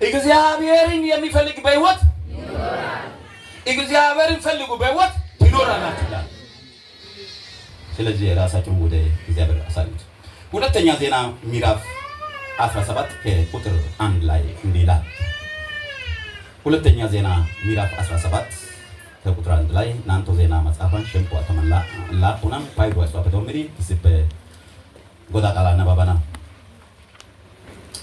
እግዚአብሔርን የሚፈልግ በሕይወት ይኖራል። እግዚአብሔርን ፈልጉ በሕይወት ትኖራላችሁ ይላል። ስለዚህ ራሳችሁን ወደ እግዚአብሔር አሳዩት። ሁለተኛ ዜና ምዕራፍ 17 ከቁጥር 1 ላይ እንዲህ ይላል። ሁለተኛ ዜና ምዕራፍ 17 ከቁጥር 1 ላይ ናንቶ ዜና መጽሐፈን ሸምቆ ተመላ ላቁናም ፋይዶ አስዋፈተውምሪ ስበ ጎዳ ቃላ ነባባና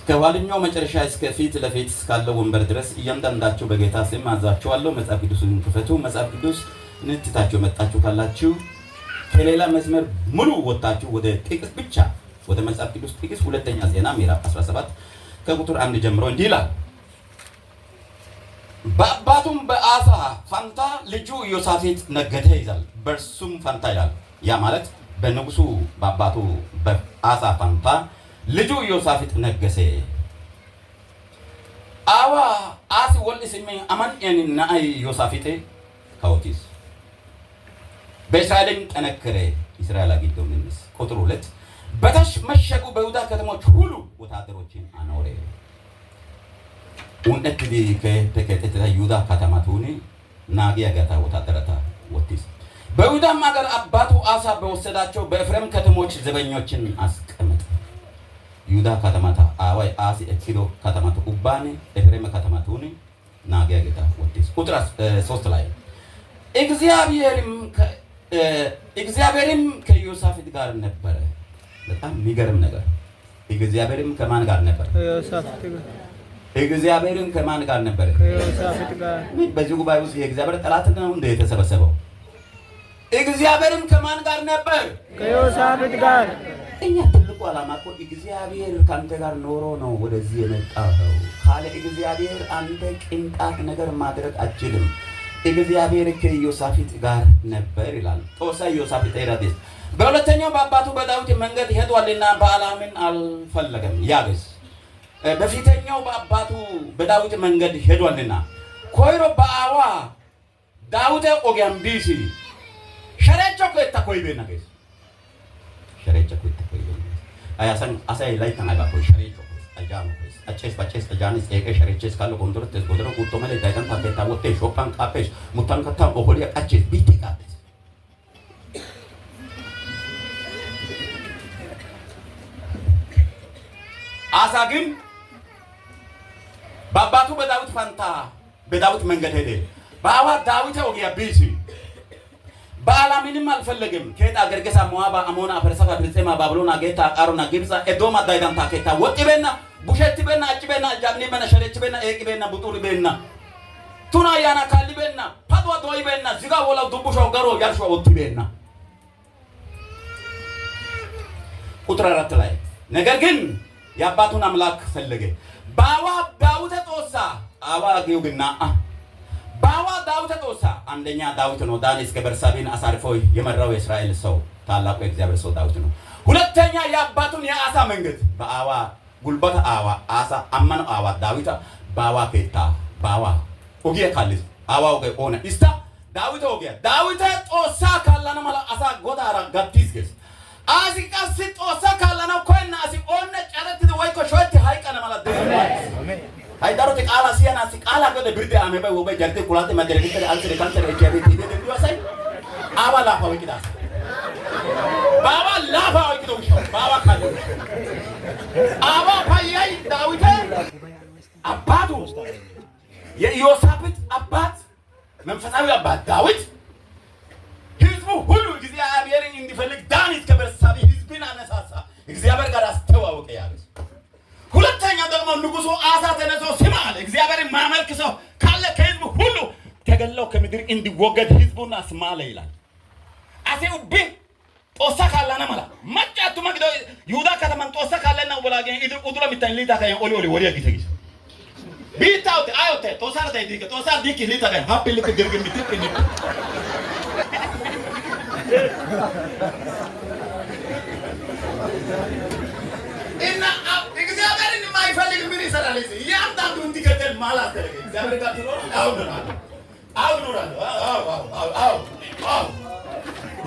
ከኋለኛው መጨረሻ እስከ ፊት ለፊት እስካለው ወንበር ድረስ እያንዳንዳችሁ በጌታ ስም አዛችኋለሁ። መጽሐፍ ቅዱስን ክፈቱ። መጽሐፍ ቅዱስ ንትታችሁ መጣችሁ ካላችሁ ከሌላ መስመር ሙሉ ወጣችሁ ወደ ጥቅስ ብቻ ወደ መጽሐፍ ቅዱስ ጥቅስ ሁለተኛ ዜና ምዕራፍ 17 ከቁጥር 1 ጀምሮ እንዲህ ይላል። በአባቱም በአሳ ፋንታ ልጁ ኢዮሳፍጥ ነገደ ይላል። በእርሱም ፋንታ ይላል። ያ ማለት በንጉሱ በአባቱ በአሳ ፋንታ ልጁ ኢዮሳፍጥ ነገሰ። አዋ አሲ ወልስሜ አማንኤን ናአይ ኢዮሳፍጥ ካውቲስ በእስራኤልም ጠነከረ። እስራኤል አግኝቶ ምንስ ቁጥር 2 በተመሸጉ በይሁዳ ከተሞች ሁሉ ወታደሮችን አኖረ። ኡንደት ከከተተ ይሁዳ ከተማቱኒ ናጊያ ገታ ወታደራታ ወጥስ በይሁዳም ሀገር አባቱ አሳ በወሰዳቸው በኤፍሬም ከተሞች ዘበኞችን አስቀመጠ። ይሁዳ ከተማታ አዋይ አሲ እኪዶ ከተማቱ ኡባኒ ኤፍሬም ከተማቱኒ ናጊያ ገታ ወጥስ ቁጥር 3 ላይ እግዚአብሔርም ከኢዮሳፍጥ ጋር ነበረ። በጣም የሚገርም ነገር። እግዚአብሔርም ከማን ጋር ነበር? እግዚአብሔርም ከማን ጋር ነበር? ከኢዮሳፍጥ ጋር። በዚህ ጉባኤ ውስጥ የእግዚአብሔር ጠላት ነው እንደ የተሰበሰበው። እግዚአብሔርም ከማን ጋር ነበር? ከኢዮሳፍጥ ጋር። እኛ ትልቁ ዓላማ እኮ እግዚአብሔር ካንተ ጋር ኖሮ ነው ወደዚህ የመጣው። ካለ እግዚአብሔር አንተ ቅንጣት ነገር ማድረግ አትችልም። እግዚአብሔር ከኢዮሳፍጥ ጋር ነበር ይላል። ጦሳ ኢዮሳፍጥ ይራዲስ በሁለተኛው በአባቱ በዳዊት መንገድ ሄዷልና በአላምን አልፈለገም። ያገስ በፊተኛው በአባቱ በዳዊት መንገድ ሄዷልና ኮይሮ በአዋ ዳዊት ኦጊያን ቢሲ ሸረቾ ከተኮይበና ገስ ሸረቾ ከተኮይበና አያሰን አሳይ ላይ ተናጋኮ ሸረቾ አጃም አጨስ ባጨስ አጃንስ ኤቀ ሸረቾስ ካለ ኮንትሮት ተጎደረ ቁጦ መለ ጋይታን ታከታ ወጤ ሾፓን ቃፔሽ ሙታን ከታ ኦሆሊያ አጨስ ቢቲቃት አሳ ግን በአባቱ በዳዊት ፋንታ በዳዊት መንገድ ሄደ። በአዋ ዳዊት ኦጊያ ቢሲ በአላምንም አልፈለገም። ከየት አገር ገሳ ሞአባ አሞና ፈረሰካ ፍልስጤማ ባብሎና ጌታ አቃሮና ግብጽ ኤዶማ ዳይዳን ታከታ ወጥቤና ቡሸትቤና አጭቤና ጃምኒበና ሸረችቤና ኤቅቤና ቡጡልቤና ቱና ያና ካልቤና ፓድዋ ዶይቤና ዝጋ ወላው ዱቡሾ ገሮ ያርሾ ወጥቤና ቁጥር 4 ላይ ነገር ግን የአባቱን አምላክ ፈለገ። ባዋ ዳዊት ጦሳ አዋ ጊዩግና ባዋ ዳዊት ጦሳ አንደኛ ዳዊት ነው። ዳን እስከ በርሳቤን አሳርፎ የመራው የእስራኤል ሰው ታላቁ የእግዚአብሔር ሰው ዳዊት ነው። ሁለተኛ የአባቱን የአሳ መንገድ በአዋ ጉልበት አዋ አሳ አማን አዋ ዳዊት ባዋ ከታ ባዋ ኦጊያ ካለ አዋ ኦነ ኢስታ ዳዊት ኦጊያ ዳዊት ጦሳ ካላና ማላ አሳ ጎዳራ ጋቲስገስ አዚቃስ ጦሳ ካላና ኮይና አሲ ኦነ ጨረት ወይ ኮሾት ሃይቀና ማላ አሜን ሃይዳሩ ተቃላ ሲያና ሲቃላ ገደ ብርደ አመበ ወበ ጀርቴ ኩላቴ ማደረግተ አንሰለ ካንሰለ ኤችአይቪ ቲቪ ደንዱሳይ አባ ላፋ ወቂዳ ባባ ላፋ ወቂዶ ባባ ካለ አባ ፓያይ ዳዊት አባቱ የኢዮሳፍጥ አባት መንፈሳዊ አባት ዳዊት ህዝቡ ሁሉ እግዚአብሔርን እንዲፈልግ ዳዊት ከበርሳቤ ህዝብን አነሳሳ። እግዚአብሔር ጋር አስተዋወቀ ያለ ሁለተኛ ደግሞ ንጉሱ አሳ ተነሶ ስማ አለ እግዚአብሔርን ማመልክ ሰው ካለ ከህዝቡ ሁሉ ተገለው ከምድር እንዲወገድ ህዝቡን አስማለ ይላል። አሴው ቢ ጦሳ ካላና ማላ ማጫቱ ማግዶ ይሁዳ ከተማን ጦሳ ካለና ወላገን ኢዱ ኡድሮ ሚታን ሊታ ካይ ኦሊ ኦሊ ወሪያ ጊተጊስ ቢታውት አዮተ ጦሳ ዳይ ዲከ ጦሳ ዲኪ ሊታ ካይ ሃፒ ሊክ ድርግ ሚትክ ኒ እና እግዚአብሔርን የማይፈልግ ምን ይሰራል? ያንዳንዱ እንዲገደል ማለት አደረገ። እግዚአብሔር ጋር ትኖር አው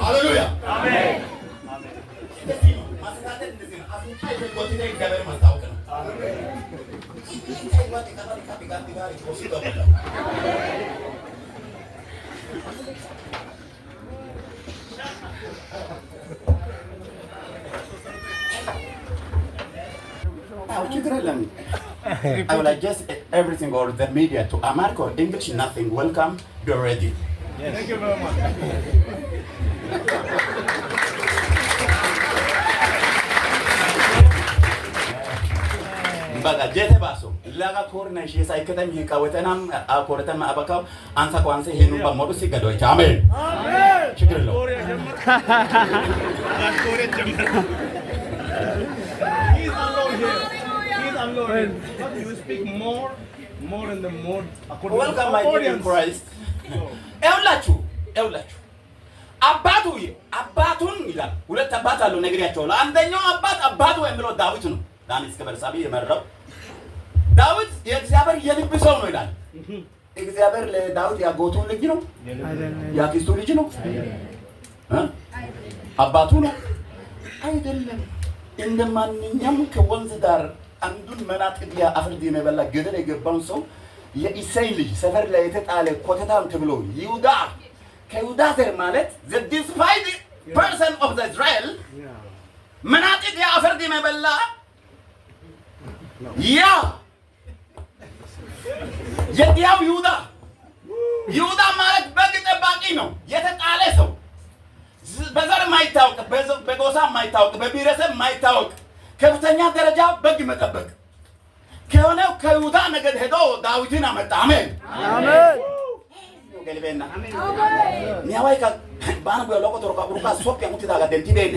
ሃሌሉያ አሜን። እንደዚህ ነው ማስተካከል፣ እንደዚህ ነው አፍንጫ ይጎትታ እግዚአብሔር ማስታወቅ ነው። I will adjust everything or the media to American or English, nothing. Welcome, be ready. Yes. Thank you very much. Baga jete baso laga korna shi sai katam hi kawatanam a koratan ma abakaw ansa ko ansa hinu ba modu si gado amen amen shukran lo He's alone here. He's alone. You speak more in the mode according welcome to my dear in Christ eulachu አባቱን ይላል ሁለት አባት አለው ነግሬያቸው አንደኛው አባቱ የሚለው ዳዊት ነው ዳንስ ከበርሳቢ የመረው ዳዊት የእግዚአብሔር የልብ ሰው ነው ይላል እግዚአብሔር ለዳዊት ያጎቱ ልጅ ነው ያኪስቱ ልጅ ነው አባቱ ነው አይደለም እንደማንኛውም ከወንዝ ዳር አንዱን መናጥቂያ አፍርድ የመበላ ገደል የገባውን ሰው የኢሳይ ልጅ ሰፈር ላይ የተጣለ ኮተታም ተብሎ ይሁዳ ከይሁዳ ዘር ማለት the despised person of the Israel መናጥቂያ አፍርድ የመበላ ያ የዲያው ይሁዳ ማለት በግ ጠባቂ ነው የተጣለ ሰው በዘር ማይታወቅ በጎሳ ማይታወቅ በብሔረሰብ ማይታወቅ ከፍተኛ ደረጃ በግ መጠበቅ ከሆነው ከይሁዳ ነገድ ሄዶ ዳዊትን አመጣ አሜን አሜን ገለበና አሜን ኒያዋይካ ባንጉ ለቆ ተሮካ ቁሩካ ሶፕ ያሙቲዳ ጋር ደንቲ ቤኔ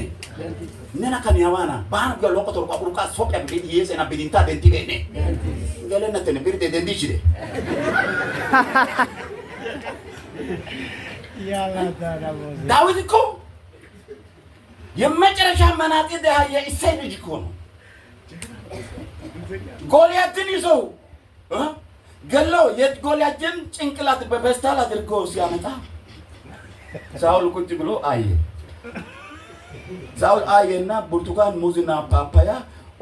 ነና ከኒያዋና ባንጉ ለቆ ተሮካ ቁሩካ ሶፕ ያሙቲ የሰና ቢዲንታ ደንቲ ቤኔ ገለና ተነ ቢርደ ደንቲ ይችላል ዳዊት እኮ የመጨረሻ መናጤ ደሃ የኢሳይ ልጅ እኮ ነው ጎልያድን ይዞ ገለው የጎልያድን ጭንቅላት በፌስታል አድርጎ ሲያመጣ ሳውል ቁጭ ብሎ አየ ሳውል አየና ብርቱካን ሙዝና ፓፓያ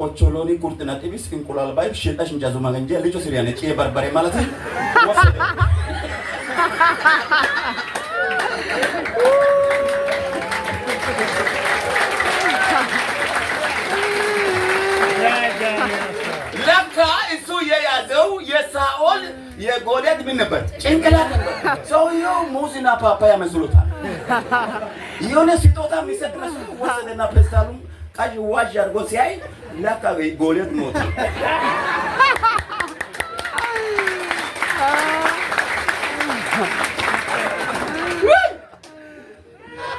ኦቾሎኒ ቁርጥና ጥብስ እንቁላል ባይ ሽጣሽ እንጃዙ ማገንጀ ልጆ ሲሪያ ነጭ በርበሬ ማለት ወሰደ ለካ እሱ የያዘው የሳኦል የጎልያድ ምን ነበር ጭንቅላት ነበር ሰውየው ሙዝና ፓፓያ መስሎታል የሆነ ስጦታ የሚሰጥ መስሎ ወሰደና ፔስታሉን ቃጅ ዋጅ አድርጎ ሲያይ ለካ ጎልያድ ሞተ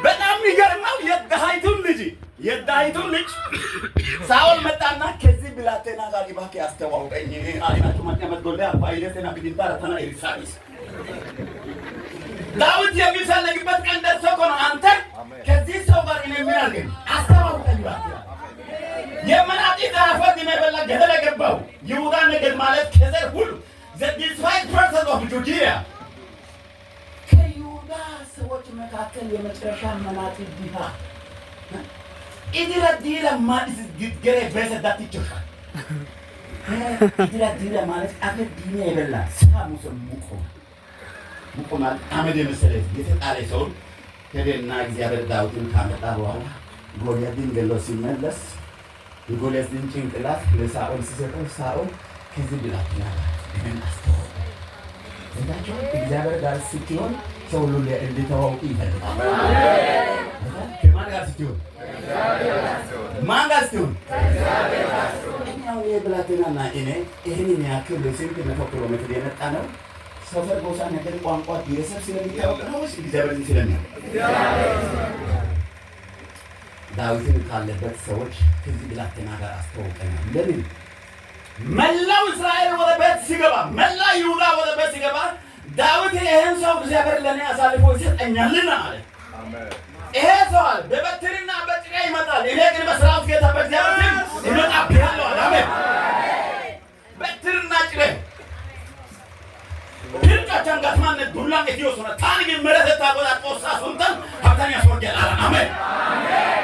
በጣም ይገርማል የዳዊቱን ልጅ ሳኦል መጣና ከዚህ ብላቴና ጋር ይባክ ያስተዋውቀኝ አይናችሁ ማጥያመት ጎልያ ባይለተና ቢዲንታ ረተና ኢሪሳይስ ዳዊት የሚፈልግበት ቀን ደርሶ ነው አንተ ከዚህ ሰው ጋር እኔ ምን አልገኝ አስተዋውቀኝ ባክ የመናጢ ዛፎት የመበላ ገደል ገባው ይሁዳ ነገድ ማለት ከዘር ሁሉ the despised person of Judea ከይሁዳ ሰዎች መካከል የመጨረሻ መናጢ ዲሃ ኢድራዲላ ማለት ግድገረ በሰዳት ይችላል ኢድራዲላ ማለት አገር ዲና ይበላ ሳሙስ ሙቆ ማለት አመድ የመሰለ የተጣለ ሰው ከደና እግዚአብሔር ዳዊትን ካመጣ በኋላ ጎልያድን ገሎ ሲመለስ የጎልያድን ጭንቅላት ለሳኦል ሲሰጠው ሳኦል ከዚህ ብላቴና እንዳቸው እግዚአብሔር ጋር ስትሆን ሰው ሁሉ እንዲተዋወቅ ይፈልጋል ከማን ጋር ስትሆን ማን ጋር ስትሆን እኛው የብላቴናና እኔ ይህንን ያክል በስንት መቶ ኪሎ ሜትር የመጣ ነው ሰፈር ጎሳ ነገር ቋንቋ ብሔረሰብ ስለሚታወቅ ነው ወይስ እግዚአብሔርን ስለሚያውቅ ዳዊትን ካለበት ሰዎች ከዚህ ብላቴና ጋር አስተዋውቀናል ለምን መላው እስራኤል ወደ ቤት ሲገባ መላ ይሁዳ ወደ ቤት ሲገባ ዳዊት ይሄን ሰው እግዚአብሔር ለኔ አሳልፎ ይሰጠኛልና አለ አሜን ይሄ ሰው በበትርና በጭቃ ይመጣል እኔ ግን በሰራዊት ጌታ በእግዚአብሔር ይመጣብኛል አሜን በትርና ጭቃ ድርቃቻን ጋትማነ ዱላን እዲዮስና ታንግ መረተ ታቆጣ ቆሳ ሱንተን ሀብታን ያስወርጃል አሜን አሜን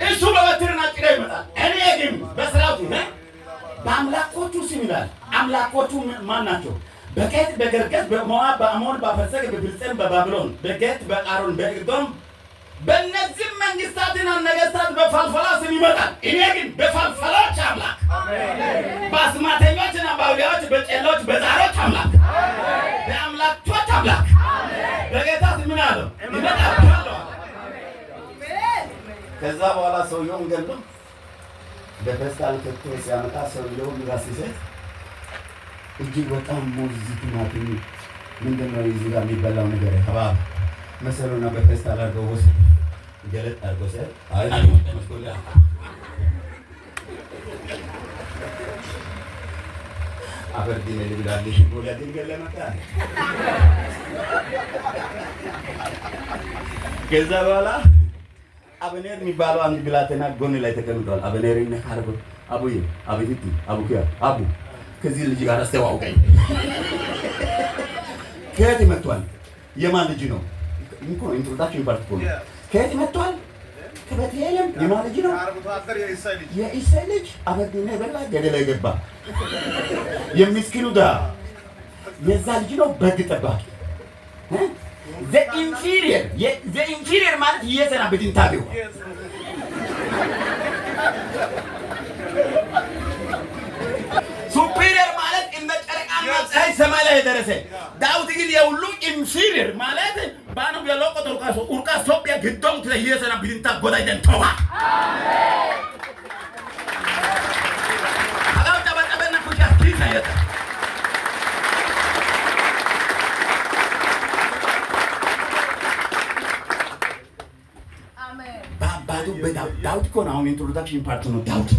እሱ በበትርና ጭቃ ይመጣል እኔ ግን በሰራዊት በአምላኮቹ ስም ይላል። አምላኮቹ ማን ናቸው? በኬት፣ በገርገስ፣ በሞዓብ፣ በአሞን፣ በፈርሰግ፣ በፍልስጤም፣ በባቢሎን፣ በጌት፣ በቃሮን፣ በኤዶም በእነዚህ መንግስታትና ነገስታት በፈልፈላ ስም ይመጣል። እኔ ግን በፈልፈሎች አምላክ፣ በአስማተኞችና በአውሊያዎች፣ በጨሎች፣ በዛሮች አምላክ፣ በአምላኮች አምላክ በጌታ ስም ምን አለው ይመጣል። ከዛ በኋላ ሰውየውን ገሎ በፌስታል ከቶ ሲያመጣ ሰውየውን ጋር ሲሰጥ እጅግ በጣም ሙዝ ቲማቲም ምንድን ነው እዚህ ጋር የሚበላው ነገር ሀባብ መሰሉና በፌስታል አድርገው ወሰድ ገለጥ አድርገው ሲያል አይ መስኮላ አበርዲ ለልብላል ጎልያድን ገለመጣ። ከዛ በኋላ አበኔር የሚባለው አንድ ብላቴና ጎን ላይ ተቀምጧል። አበኔርን ነካርጎ አቡዬ አቤት አቡኪያ አቡ ከዚህ ልጅ ጋር አስተዋውቀኝ። ከየት መጥቷል? የማን ልጅ ነው? እንኮ ኢንትሮዳክሽን ፓርት ነው። ከየት መጥቷል? ከቤተልሔም። የማን ልጅ ነው? የኢሳይ ልጅ። አበዲና በላ ገደል ገባ። የሚስኪኑ ዳ የዛ ልጅ ነው። በግ ጠባቂ the inferior ማለት የዘና በድንታቢው superior ማለት እንደ ጨረቃና ፀሐይ ሰማይ ላይ የደረሰ ዳዊት ግን የሁሉ inferior ማለት ባኑ የሎቆ ጦርቃሶ ኡርቃ ሶቢያ ግዶም የዘና በድንታ ጎዳይደን ተዋ አላው ተበጠበና ኩሻ ትይታ ዳዊት እኮ ነው። አሁን ኢንትሮዳክሽን ፓርት ነው። ዳዊት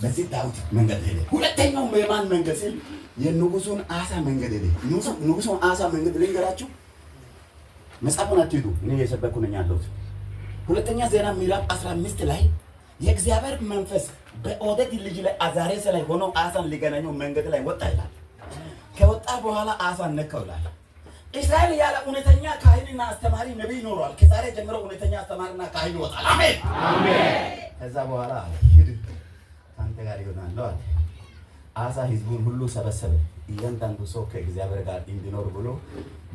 በዚህ ዳዊት መንገድ ሄደ። ሁለተኛው የማን መንገድ ሲል የንጉሱን አሳ መንገድ ሄደ። ንጉሱን አሳ መንገድ ልንገራችሁ። መጽሐፉን አትይዱ፣ እኔ እየሰበኩ ነኝ ያለሁት። ሁለተኛ ዜና ምዕራፍ 15 ላይ የእግዚአብሔር መንፈስ በኦዴድ ልጅ ላይ አዛሬስ ላይ ሆኖ አሳን ሊገናኘው መንገድ ላይ ወጣ ይላል። ከወጣ በኋላ አሳን ነካው ይላል። እስራኤል ያለ እውነተኛ ካህንና አስተማሪ ነብይ ይኖራል። ከዛሬ ጀምሮ እውነተኛ አስተማሪና ካህን ይወጣል። አሜን አሜን። ከዛ በኋላ ሂድ አንተ ጋር ይሆናል አለ። አሳ ህዝቡን ሁሉ ሰበሰበ። እያንዳንዱ ሰው ከእግዚአብሔር ጋር እንዲኖር ብሎ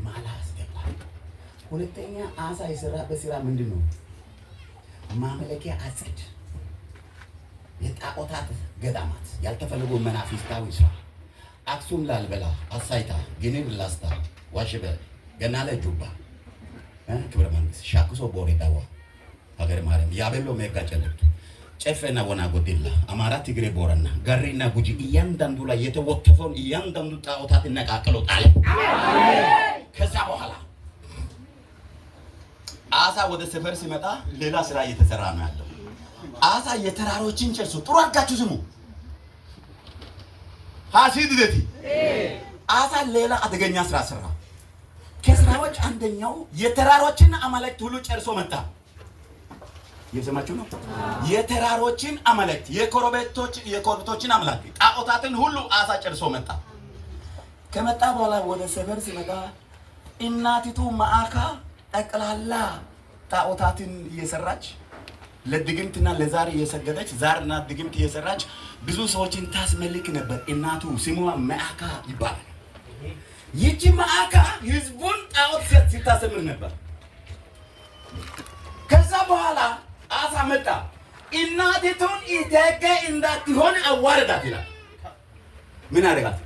ማላ አስገባ። ሁለተኛ አሳ የሰራበት ስራ ምንድን ነው? ማምለኪያ አጽድ፣ የጣዖታት ገዳማት፣ ያልተፈለጉ መናፍስታዊ ስራ፣ አክሱም፣ ላሊበላ፣ አሳይታ፣ ግንብ፣ ላስታ፣ ዋሽበ፣ ገናለ፣ ጁባ፣ ክብረ መንግስት፣ ሻክሶ፣ ቦሬ፣ ዳዋ፣ ሀገረ ማርያም፣ ያቤሎ፣ ሜጋ፣ ጨለቱ፣ ጨፌና ወና ጎዴላ፣ አማራ፣ ትግሬ፣ ቦረና፣ ጋሪና ጉጂ እያንዳንዱ ላይ የተወከፈውን እያንዳንዱ ጣዖታት ነቃቅሎ ጣለ። ከዛ በኋላ አሳ ወደ ሰፈር ሲመጣ ሌላ ስራ እየተሰራ ነው ያለው። አሳ የተራሮችን ጨርሶ ጥሩ አድርጋችሁ ስሙ። ሀሲድ ደቲ አሳ ሌላ አደገኛ ስራ ሰራ። ከስራዎች አንደኛው የተራሮችን አማልክት ሁሉ ጨርሶ መጣ። የሰማችሁ ነው። የተራሮችን አማልክት የኮረብቶችን አማልክት ጣዖታትን ሁሉ አሳ ጨርሶ መጣ። ከመጣ በኋላ ወደ ሰፈር ሲመጣ እናቲቱ ማአካ ጠቅላላ ጣዖታትን እየሰራች ለድግምትና ለዛር እየሰገደች ዛርና ድግምት እየሰራች ብዙ ሰዎችን ታስመልክ ነበር። እናቱ ስሟ ማአካ ይባላል። ይቺ ማአካ ህዝቡን ጣዖት ሲታሰምር ነበር። ከዛ በኋላ አሳ መጣ። እናቲቱን ኢቴጌ እንዳትሆን አዋረዳት ይላል። ምን አደረጋት?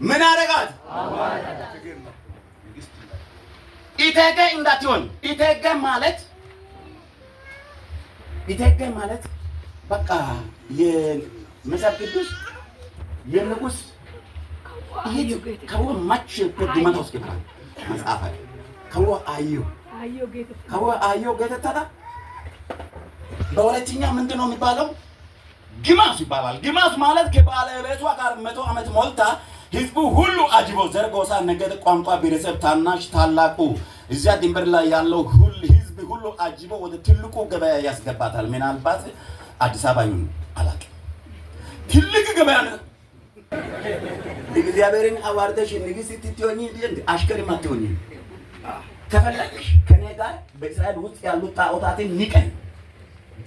ምን አደረጋት? ኢቴጌ እንዳትሆን። ኢቴጌ ማለት በቃ የመጽሐፍ ቅዱስ የንጉስ ይሄ ከው ማች ከድመታ ውስጥ ይባላል መጽሐፍ አለ። ከው አዮ ገተታ በሁለተኛ ምንድነው የሚባለው? ግማስ ይባላል። ግማስ ማለት ከባለቤቷ ጋር 100 ዓመት ሞልታ ህዝቡ ሁሉ አጅበው ዘር፣ ጎሳ፣ ነገድ፣ ቋንቋ፣ ብሔረሰብ፣ ታናሽ ታላቁ እዚያ ድንበር ላይ ያለው ሁሉ ህዝብ ሁሉ አጅበው ወደ ትልቁ ገበያ ያስገባታል። ምናልባት አዲስ አበባ ይሁን አላውቅም። ትልቅ ገበያ ነው። እግዚአብሔርን አዋርደሽ ንግስት ትሆኚ እንዴ? አሽከርም አትሆኚ። ከፈለግሽ ከኔ ጋር በእስራኤል ውስጥ ያሉት ጣዖታትን ንቀኝ፣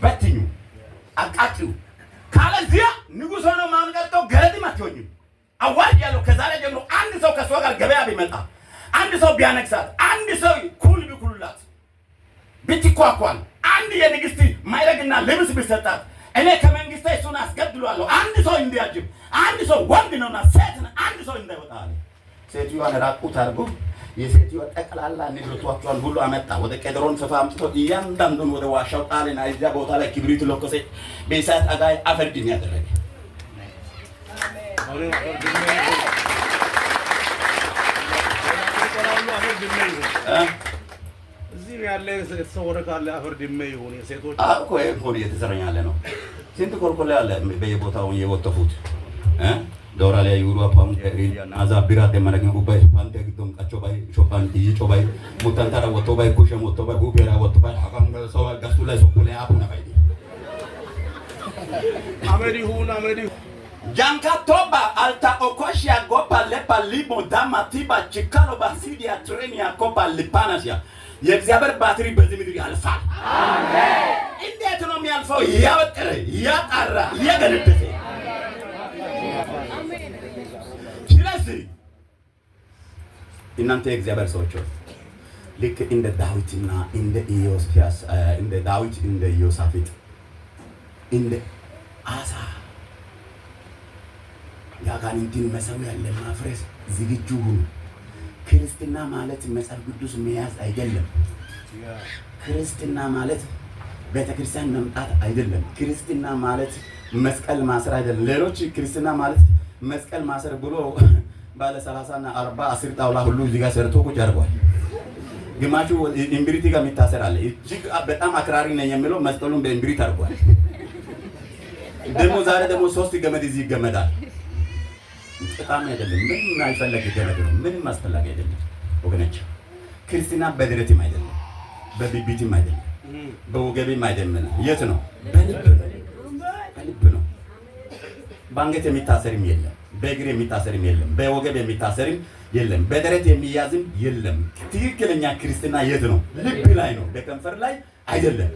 በትኙ፣ አቃቂው ካለ ያለዚያ ንጉሥ ሆኖ ማንቀርተው ገረድም አትሆኝም። አዋጅ ያለው ከዛሬ ጀምሮ አንድ ሰው ከሷ ጋር ገበያ ቢመጣ፣ አንድ ሰው ቢያነግሳት፣ አንድ ሰው ኩል ቢኩልላት፣ ብትኳኳል፣ አንድ የንግስት ማይረግና ልብስ ቢሰጣት፣ እኔ ከመንግስቴ እሱን አስገድሏለሁ። አንድ ሰው እንዲያጅብ፣ አንድ ሰው ወንድ ነውና ሴት አንድ ሰው እንዳይወጣ አለ። ሴትዮዋን ራቁት አድርጎ የሴትዮዋ ጠቅላላ ንብረቷን ሁሉ አመጣ። ወደ ቄድሮን ስፍራ አምጥቶ እያንዳንዱን ወደ ዋሻው ጣልና እዚያ ቦታ ላይ ክብሪት ለኮሰ፣ በእሳት አጋይ አፈርድን ያደረገ። እዚህ ያለ የተሰወረ ካለ አፈር ድሜ ይሁን የሴቶች እኮ ይሄ የተሰራኝ ያለ ነው። ስንት ኮልኮሌ አለ በየቦታው የወተፉት ዶራ ላይ ዩሮ አፓም ሪሊያ ናዛ ቢራ ደመነገ ጉባኤ ፓንቴ ግዶም ቃቾ ባይ ሾፓን ይጮ ባይ ሙታንታራ ወቶ ባይ ኩሸም ወቶ ባይ ጉቤራ ወቶ ባይ አካም ሰው ጋስቱ ላይ ሶኩሌ አፑና ባይ አመዲ ሁን አመዲ ጃንካቶባ አልታ ኦኮሽያ ጎፓ ለፓ ሊቦ ዳማ ቲባ ቺካሎ ባሲዲያ ትሬኒያ ኮፓ ሊፓናሲያ የእግዚአብሔር ባትሪ በዚህ ምድር ያልፋል። አሜን። እንዴት ነው የሚያልፈው? ያወጠረ ያጣራ ያገለደሰ። ስለዚህ እናንተ የእግዚአብሔር ሰዎች ልክ እንደ ዳዊትና እንደ ኢዮስያስ እንደ ዳዊት እንደ ኢዮሳፍጥ እንደ አሳ ያጋንንትን መሰዊያ ለማፍረስ ዝግጁ ሁኑ። ክርስትና ማለት መጽሐፍ ቅዱስ መያዝ አይደለም። ክርስትና ማለት ቤተክርስቲያን መምጣት አይደለም። ክርስትና ማለት መስቀል ማሰር አይደለም። ሌሎች ክርስትና ማለት መስቀል ማሰር ብሎ ባለ 30 እና 40 10 ጣውላ ሁሉ እዚህ ጋር ሰርቶ ቁጭ አድርጓል። ግማሹ ኢምብሪቲ ጋር የሚታሰር አለ። እጅግ በጣም አክራሪ ነኝ የሚለው መስቀሉን በኢምብሪት አድርጓል። ደግሞ ዛሬ ደግሞ 3 ገመድ እዚህ ይገመዳል። በጣም አይደለም። ምንም አይፈለግ ገመድ ነው። ምንም አስፈላጊ አይደለም ወገኖች። ክርስትና በድረትም አይደለም፣ በቢቢቲም አይደለም፣ በወገቤም አይደለም። የት ነው? በልብ ነው። በአንገት የሚታሰርም የለም፣ በእግር የሚታሰርም የለም፣ በወገብ የሚታሰርም የለም፣ በደረት የሚያዝም የለም። ትክክለኛ ክርስትና የት ነው? ልብ ላይ ነው፣ በከንፈር ላይ አይደለም።